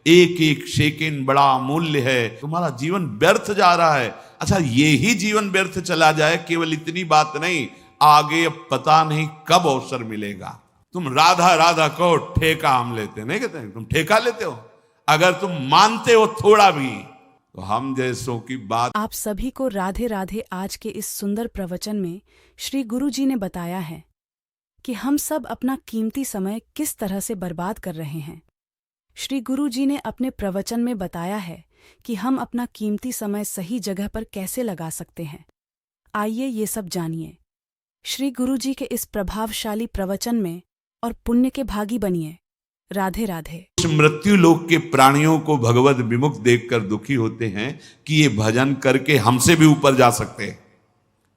एक एक सेकंड बड़ा अमूल्य है, तुम्हारा जीवन व्यर्थ जा रहा है। अच्छा, ये ही जीवन व्यर्थ चला जाए, केवल इतनी बात नहीं, आगे अब पता नहीं कब अवसर मिलेगा। तुम राधा राधा कहो, ठेका हम लेते नहीं, कहते हैं तुम ठेका लेते हो। अगर तुम मानते हो थोड़ा भी, तो हम जैसों की बात। आप सभी को राधे राधे। आज के इस सुंदर प्रवचन में श्री गुरु जी ने बताया है कि हम सब अपना कीमती समय किस तरह से बर्बाद कर रहे हैं। श्री गुरु जी ने अपने प्रवचन में बताया है कि हम अपना कीमती समय सही जगह पर कैसे लगा सकते हैं। आइए ये सब जानिए श्री गुरु जी के इस प्रभावशाली प्रवचन में और पुण्य के भागी बनिए। राधे राधे। मृत्यु लोक के प्राणियों को भगवत विमुख देखकर दुखी होते हैं कि ये भजन करके हमसे भी ऊपर जा सकते हैं।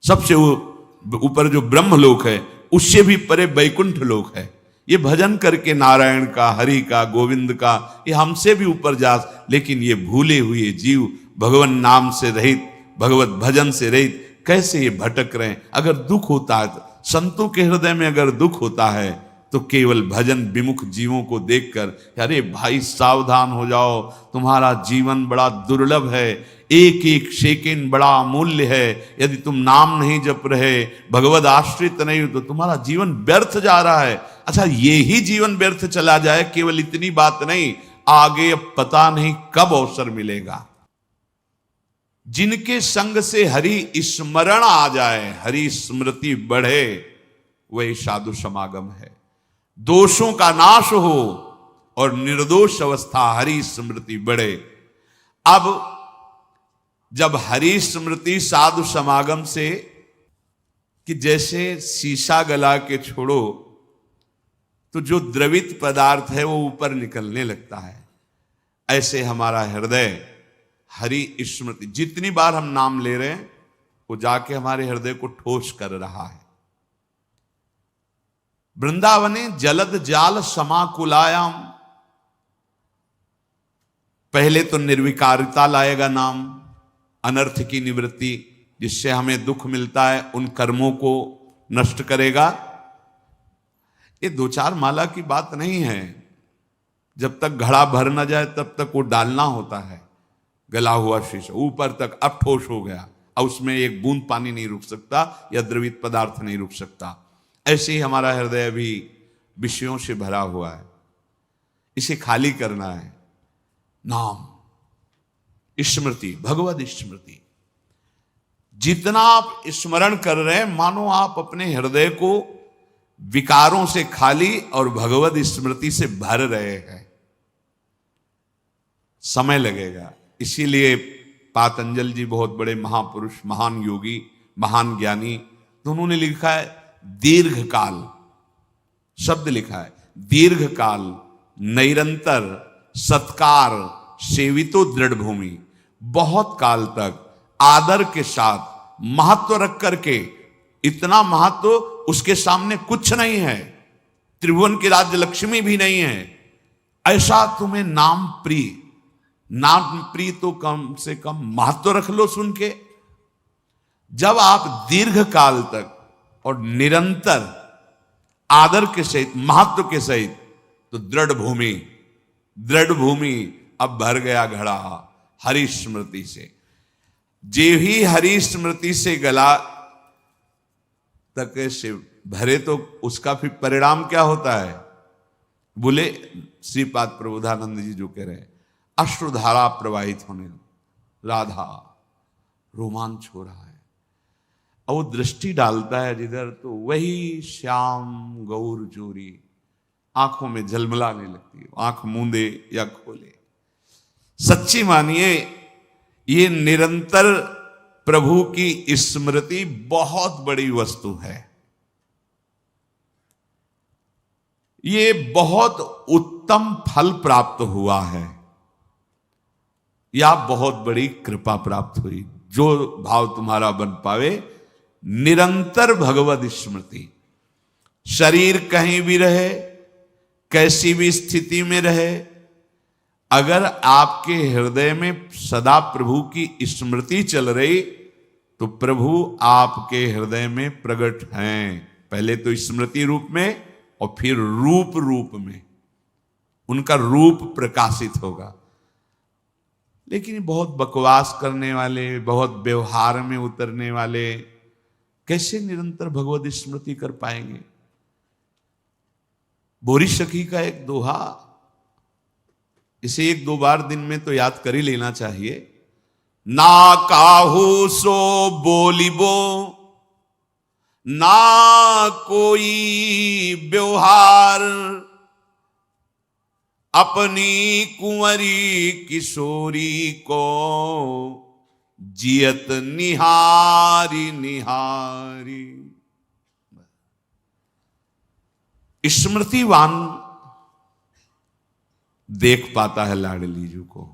सबसे ऊपर जो ब्रह्म लोक है, उससे भी परे वैकुंठ लोक है। ये भजन करके नारायण का, हरि का, गोविंद का, ये हमसे भी ऊपर जा। लेकिन ये भूले हुए जीव भगवान नाम से रहित, भगवत भजन से रहित कैसे ये भटक रहे हैं। अगर दुख होता है, संतों के हृदय में अगर दुख होता है, तो केवल भजन विमुख जीवों को देखकर, अरे भाई सावधान हो जाओ, तुम्हारा जीवन बड़ा दुर्लभ है, एक एक सेकंड बड़ा अमूल्य है। यदि तुम नाम नहीं जप रहे, भगवद आश्रित नहीं हो, तो तुम्हारा जीवन व्यर्थ जा रहा है। अच्छा, ये ही जीवन व्यर्थ चला जाए, केवल इतनी बात नहीं, आगे अब पता नहीं कब अवसर मिलेगा। जिनके संग से हरि स्मरण आ जाए, हरि स्मृति बढ़े, वही साधु समागम है। दोषों का नाश हो और निर्दोष अवस्था हरि स्मृति बढ़े। अब जब हरि स्मृति साधु समागम से, कि जैसे शीशा गला के छोड़ो तो जो द्रवित पदार्थ है वो ऊपर निकलने लगता है, ऐसे हमारा हृदय हरि स्मृति, जितनी बार हम नाम ले रहे हैं वो जाके हमारे हृदय को ठोस कर रहा है। वृंदावने जलद जाल समाकुलायाम, पहले तो निर्विकारिता लाएगा नाम, अनर्थ की निवृत्ति, जिससे हमें दुख मिलता है उन कर्मों को नष्ट करेगा। ये दो चार माला की बात नहीं है। जब तक घड़ा भर न जाए तब तक वो डालना होता है। गला हुआ शीशा ऊपर तक अब ठोस हो गया, अब उसमें एक बूंद पानी नहीं रुक सकता या द्रवित पदार्थ नहीं रुक सकता। ऐसे ही हमारा हृदय भी विषयों से भरा हुआ है, इसे खाली करना है। नाम स्मृति, भगवद स्मृति, जितना आप स्मरण कर रहे हैं, मानो आप अपने हृदय को विकारों से खाली और भगवद स्मृति से भर रहे हैं। समय लगेगा। इसीलिए पातंजल जी बहुत बड़े महापुरुष, महान योगी, महान ज्ञानी, तो उन्होंने लिखा है दीर्घ काल, शब्द लिखा है दीर्घ काल, निरंतर सत्कार सेवितो दृढ़ भूमि, बहुत काल तक आदर के साथ महत्व रख करके, इतना महत्व उसके सामने कुछ नहीं है, त्रिभुवन की राज्य लक्ष्मी भी नहीं है, ऐसा तुम्हें नाम प्रिय, नाम प्रिय तो कम से कम महत्व रख लो सुन के। जब आप दीर्घ काल तक और निरंतर आदर के सहित, महत्व के सहित, तो दृढ़ भूमि, दृढ़ भूमि अब भर गया घड़ा हरि स्मृति से। जे ही हरि स्मृति से गला तक से भरे, तो उसका फिर परिणाम क्या होता है? बोले श्रीपाद प्रबोधानंद जी जो कह रहे हैं, अश्रुधारा प्रवाहित होने, राधा रोमांच हो रहा है। और वो दृष्टि डालता है जिधर, तो वही श्याम गौर जोरी आंखों में झलमलाने लगती है, आंख मूंदे या खोले। सच्ची मानिए, ये निरंतर प्रभु की स्मृति बहुत बड़ी वस्तु है। ये बहुत उत्तम फल प्राप्त हुआ है, या बहुत बड़ी कृपा प्राप्त हुई। जो भाव तुम्हारा बन पावे, निरंतर भगवद स्मृति, शरीर कहीं भी रहे, कैसी भी स्थिति में रहे, अगर आपके हृदय में सदा प्रभु की स्मृति चल रही, तो प्रभु आपके हृदय में प्रकट हैं। पहले तो स्मृति रूप में और फिर रूप रूप में उनका रूप प्रकाशित होगा। लेकिन बहुत बकवास करने वाले, बहुत व्यवहार में उतरने वाले कैसे निरंतर भगवत स्मृति कर पाएंगे? बोरी सखी का एक दोहा, इसे 1-2 बार दिन में तो याद कर ही लेना चाहिए। ना काहू सो बोलिबो, ना कोई व्यवहार, अपनी कुंवरी किशोरी को जियत निहारी निहारी। स्मृतिवान देख पाता है लाडली जी को,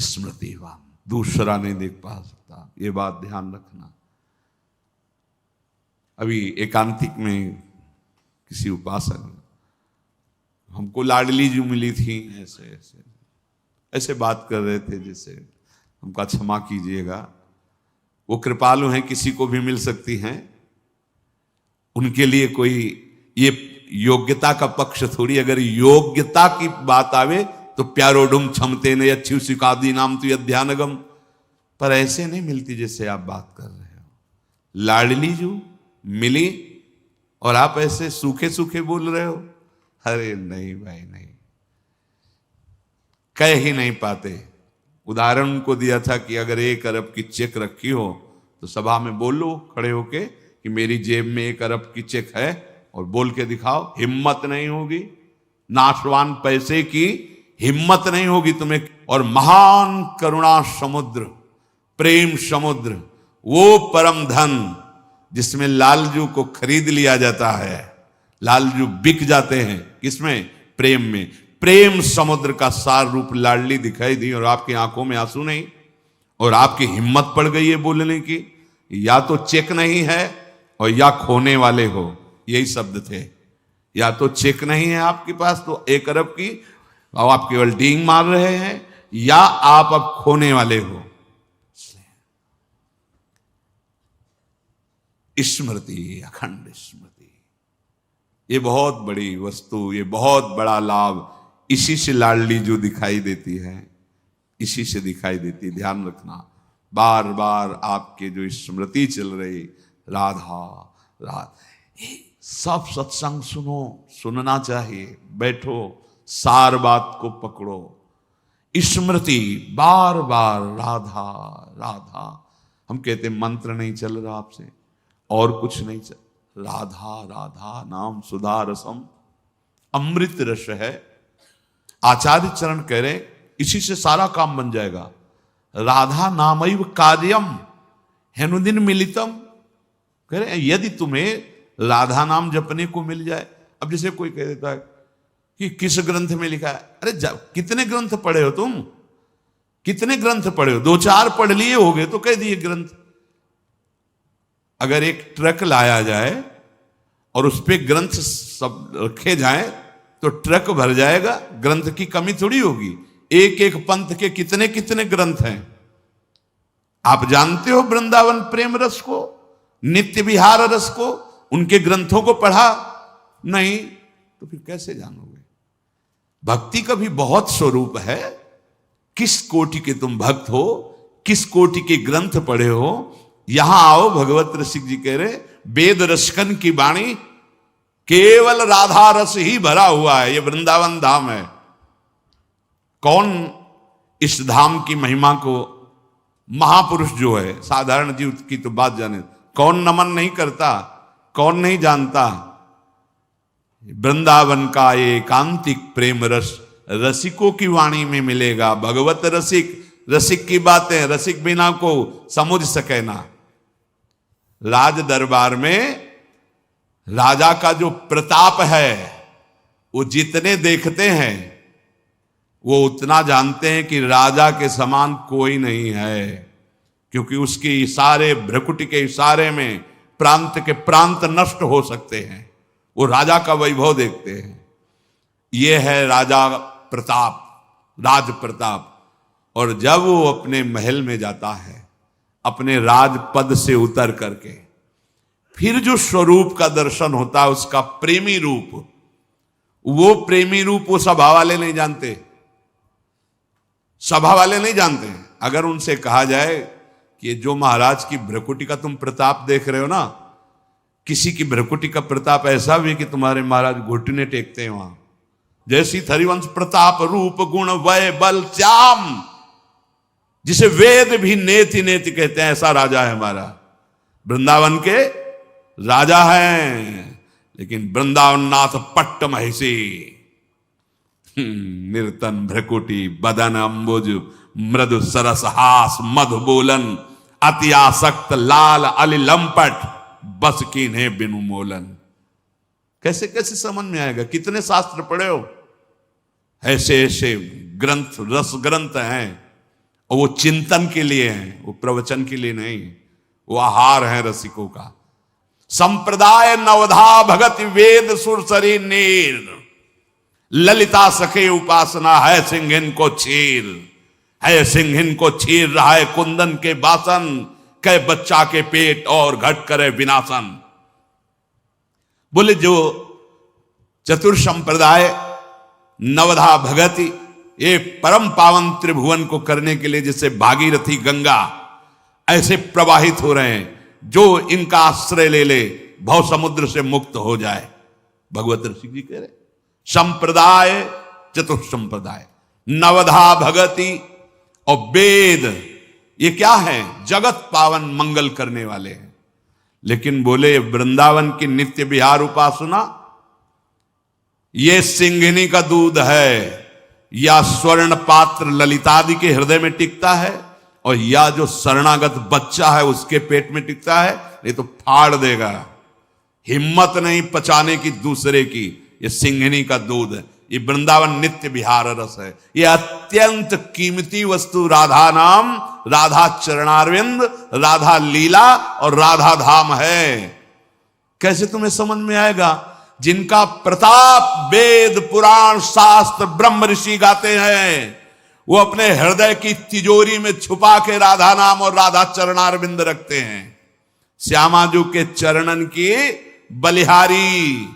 स्मृतिवान दूसरा नहीं देख पा सकता, ये बात ध्यान रखना। अभी एकांतिक में किसी उपासक, हमको लाडली जी मिली थी, ऐसे ऐसे ऐसे बात कर रहे थे, जैसे हमका क्षमा कीजिएगा, वो कृपालु हैं, किसी को भी मिल सकती हैं, उनके लिए कोई ये योग्यता का पक्ष थोड़ी। अगर योग्यता की बात आवे तो प्यारोडुम क्षमते ने अच्छी सिकादी नाम तो ध्यानगम, पर ऐसे नहीं मिलती जैसे आप बात कर रहे हो। लाडली जी मिली और आप ऐसे सूखे सूखे बोल रहे हो? अरे नहीं भाई नहीं, कह ही नहीं पाते। उदाहरण को दिया था कि अगर 1 अरब की चेक रखी हो तो सभा में बोलो खड़े होके कि मेरी जेब में 1 अरब की चेक है, और बोल के दिखाओ। हिम्मत नहीं होगी, नाशवान पैसे की हिम्मत नहीं होगी तुम्हें। और महान करुणा समुद्र, प्रेम समुद्र, वो परम धन जिसमें लालजू को खरीद लिया जाता है, लालजू बिक जाते हैं किसमें? प्रेम में। प्रेम समुद्र का सार रूप लाडली दिखाई दी, और आपकी आंखों में आंसू नहीं, और आपकी हिम्मत पड़ गई है बोलने की। या तो चेक नहीं है और या खोने वाले हो, यही शब्द थे। या तो चेक नहीं है आपके पास तो 1 अरब की, और आप केवल डींग मार रहे हैं, या आप अब खोने वाले हो। स्मृति, अखंड स्मृति, ये बहुत बड़ी वस्तु, ये बहुत बड़ा लाभ, इसी से लाडली जो दिखाई देती है, इसी से दिखाई देती। ध्यान रखना, बार बार आपके जो स्मृति चल रही, राधा राधा, सब सत्संग सुनो, सुनना चाहिए, बैठो, सार बात को पकड़ो। स्मृति बार बार राधा राधा। हम कहते मंत्र नहीं चल रहा आपसे, और कुछ नहीं चल, राधा राधा नाम सुधा रसम, अमृत रस है। आचार्य चरण कह रहे इसी से सारा काम बन जाएगा। राधा नामैव कार्यम हेनुदिन मिलितम, कह रहे यदि तुम्हें राधा नाम जपने को मिल जाए। अब जैसे कोई कह देता है कि किस ग्रंथ में लिखा है, अरे कितने ग्रंथ पढ़े हो तुम, कितने ग्रंथ पढ़े हो? 2-4 पढ़ लिए होगे तो कह दिए ग्रंथ। अगर एक ट्रक लाया जाए और उस पे ग्रंथ सब रखे जाए तो ट्रक भर जाएगा, ग्रंथ की कमी थोड़ी होगी। एक एक पंथ के कितने कितने ग्रंथ हैं। आप जानते हो वृंदावन प्रेम रस को, नित्य विहार रस को, उनके ग्रंथों को पढ़ा नहीं तो फिर कैसे जानोगे? भक्ति का भी बहुत स्वरूप है। किस कोटि के तुम भक्त हो, किस कोटि के ग्रंथ पढ़े हो? यहां आओ, भगवत रसिक जी कह रहे वेद रसकन की वाणी, केवल राधा रस ही भरा हुआ है। ये वृंदावन धाम है। कौन इस धाम की महिमा को, महापुरुष जो है, साधारण जीव की तो बात जाने, कौन नमन नहीं करता, कौन नहीं जानता? वृंदावन का ये एकांतिक प्रेम रस रसिकों की वाणी में मिलेगा। भगवत रसिक, रसिक की बातें रसिक बिना को समझ सके ना। राज दरबार में राजा का जो प्रताप है, वो जितने देखते हैं वो उतना जानते हैं कि राजा के समान कोई नहीं है, क्योंकि उसके इशारे, भ्रकुटी के इशारे में प्रांत के प्रांत नष्ट हो सकते हैं। वो राजा का वैभव देखते हैं। ये है राजा प्रताप, राज प्रताप। और जब वो अपने महल में जाता है, अपने राजपद से उतर करके, फिर जो स्वरूप का दर्शन होता है, उसका प्रेमी रूप, वो प्रेमी रूप वो सभा वाले नहीं जानते। सभा वाले नहीं जानते हैं। अगर उनसे कहा जाए कि ये जो महाराज की भ्रकुटी का तुम प्रताप देख रहे हो ना, किसी की भ्रकुटी का प्रताप ऐसा भी कि तुम्हारे महाराज घुटने टेकते हैं वहां, जैसी हरिवंश प्रताप रूप गुण वय बल श्याम, जिसे वेद भी नेति नेति कहते हैं, ऐसा राजा है हमारा। वृंदावन के राजा हैं, लेकिन वृंदावन नाथ पट्ट महिषी, निर्तन भ्रकुटी बदन अंबुज मृदु सरस हास मधु बोलन अति आसक्त लाल अली लंपट बस कीन्हे बिनु मोलन। कैसे कैसे समझ में आएगा? कितने शास्त्र पढ़े हो? ऐसे ऐसे ग्रंथ, रस ग्रंथ हैं, और वो चिंतन के लिए हैं, वो प्रवचन के लिए नहीं, वो आहार है रसिकों का। संप्रदाय नवधा भगत वेद सुरसरी नीर, ललिता सखे उपासना है सिंहिन को चीर, है सिंहिन को चीर रहा है कुंदन के बासन, कै बच्चा के पेट और घट करे विनाशन। बोले जो चतुर संप्रदाय नवधा भगति, ये परम पावन त्रिभुवन को करने के लिए जैसे भागीरथी गंगा ऐसे प्रवाहित हो रहे हैं, जो इनका आश्रय ले ले भव समुद्र से मुक्त हो जाए। भगवत ऋषि जी कह रहे संप्रदाय चतुर संप्रदाय नवधा भगति और वेद, ये क्या है? जगत पावन मंगल करने वाले हैं। लेकिन बोले वृंदावन की नित्य विहार उपासना, ये सिंहिनी का दूध है, या स्वर्ण पात्र ललितादि के हृदय में टिकता है, और या जो शरणागत बच्चा है उसके पेट में टिकता है, नहीं तो फाड़ देगा। हिम्मत नहीं पचाने की दूसरे की। ये सिंहिनी का दूध है, ये वृंदावन नित्य विहार रस है। ये अत्यंत कीमती वस्तु राधा नाम, राधा चरणारविंद, राधा लीला और राधा धाम है। कैसे तुम्हें समझ में आएगा? जिनका प्रताप वेद पुराण शास्त्र ब्रह्म ऋषि गाते हैं, वो अपने हृदय की तिजोरी में छुपा के राधा नाम और राधा चरणारविंद रखते हैं। श्यामाजू के चरणन की बलिहारी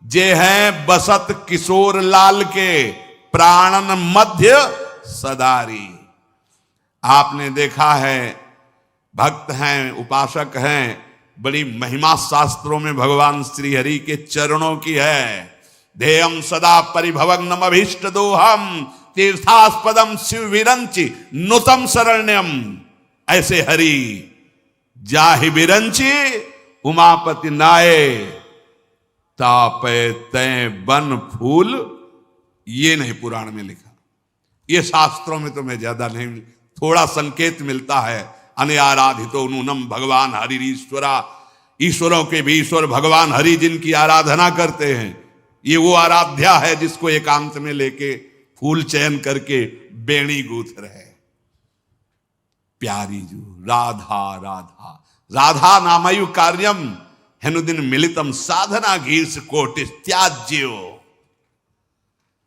जे हैं बसत किशोर लाल के, प्राणन मध्य सदारी। आपने देखा है, भक्त हैं, उपासक हैं, बड़ी महिमा शास्त्रों में भगवान श्री हरि के चरणों की है। ध्येयम सदा परिभवग्नम अभीष्ट दोहम तीर्थास्पदम शिव विरंचि नुतम शरण्यम। ऐसे हरि जाहि विरंचि उमापति नाये, तापे तय बन फूल। ये नहीं पुराण में लिखा, ये शास्त्रों में तो मैं ज्यादा नहीं, थोड़ा संकेत मिलता है। अनआराधितो नूनम भगवान हरि ईश्वरा, ईश्वरों के भी ईश्वर भगवान हरि जिनकी आराधना करते हैं, ये वो आराध्या है जिसको एकांत में लेके फूल चयन करके बेणी गूंथ रहे। प्यारी जो राधा राधा राधा नामयु कार्यम हेनुदिन मिलितम साधना गीर्ष कोटिस त्याज्यो।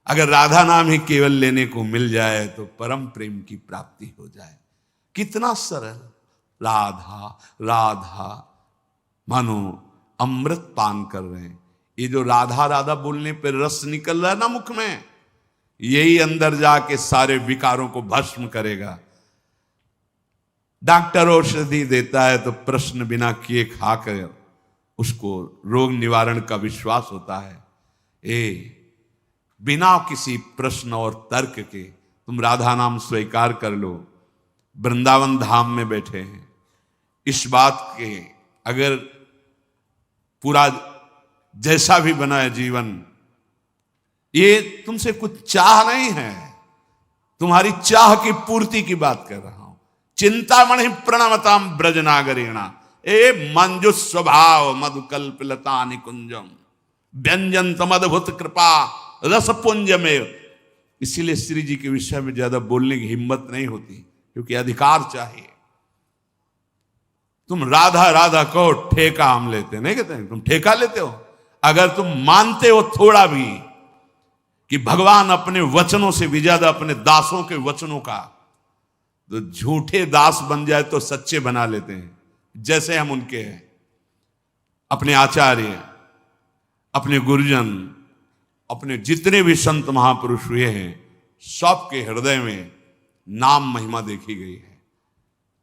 अगर राधा नाम ही केवल लेने को मिल जाए तो परम प्रेम की प्राप्ति हो जाए। कितना सरल, राधा राधा, मानो अमृत पान कर रहे हैं। ये जो राधा राधा बोलने पर रस निकल रहा है ना मुख में, यही अंदर जाके सारे विकारों को भस्म करेगा। डॉक्टर औषधि देता है तो प्रश्न बिना किए खाकर उसको रोग निवारण का विश्वास होता है। बिना किसी प्रश्न और तर्क के तुम राधा नाम स्वीकार कर लो। वृंदावन धाम में बैठे हैं, इस बात के अगर पूरा जैसा भी बना है जीवन, ये तुमसे कुछ चाह नहीं है, तुम्हारी चाह की पूर्ति की बात कर रहा हूं। चिंतामणि प्रणमताम ब्रजनागरेणा, मंजुष स्वभाव मधुकल्पलता निकुंजम व्यंजन तमद्भुत कृपा रसपुंज में। इसीलिए श्री जी के विषय में ज्यादा बोलने की हिम्मत नहीं होती, क्योंकि अधिकार चाहिए। तुम राधा राधा कहो, ठेका हम लेते नहीं कहते, तुम ठेका लेते हो। अगर तुम मानते हो थोड़ा भी कि भगवान अपने वचनों से भी ज्यादा अपने दासों के वचनों का, तो झूठे दास बन जाए तो सच्चे बना लेते हैं। जैसे हम उनके हैं, अपने आचार्य, अपने गुरुजन, अपने जितने भी संत महापुरुष हुए हैं, सबके हृदय में नाम महिमा देखी गई है।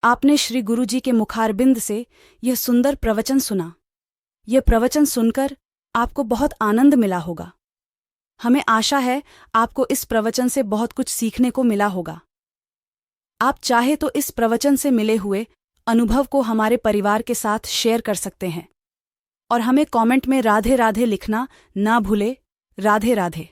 आपने श्री गुरु जी के मुखारबिंद से यह सुंदर प्रवचन सुना। यह प्रवचन सुनकर आपको बहुत आनंद मिला होगा। हमें आशा है आपको इस प्रवचन से बहुत कुछ सीखने को मिला होगा। आप चाहे तो इस प्रवचन से मिले हुए अनुभव को हमारे परिवार के साथ शेयर कर सकते हैं और हमें कमेंट में राधे राधे लिखना ना भूले। राधे राधे।